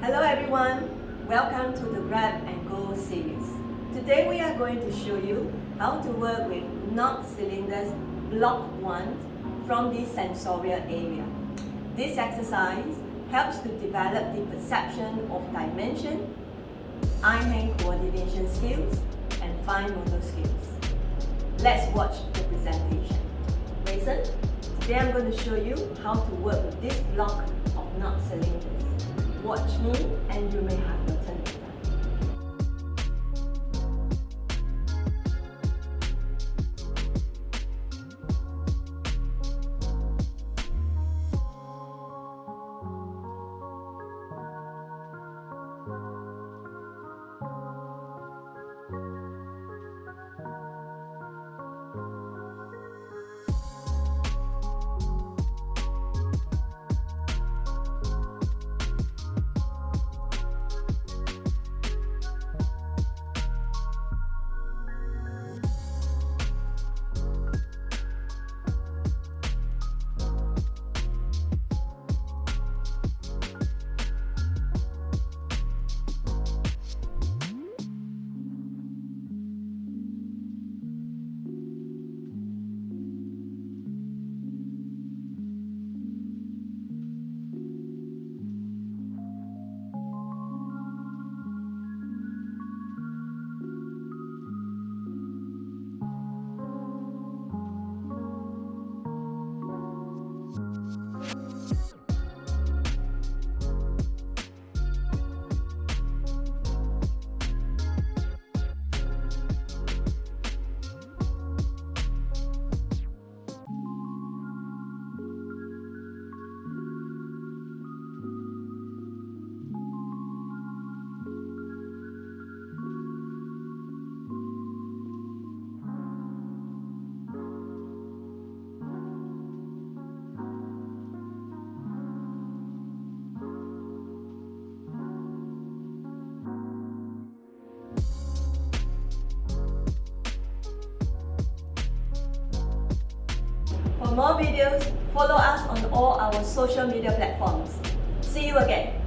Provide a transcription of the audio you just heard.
Hello everyone, welcome to the Grab and Go series. Today we are going to show you how to work with knot cylinders block 1 from the sensorial area. This exercise helps to develop the perception of dimension, eye-hand coordination skills, and fine motor skills. Let's watch the presentation. Listen, today I'm going to show you how to work with this block of knot cylinders. Watch me and you may have your turn later. For more videos, follow us on all our social media platforms. See you again.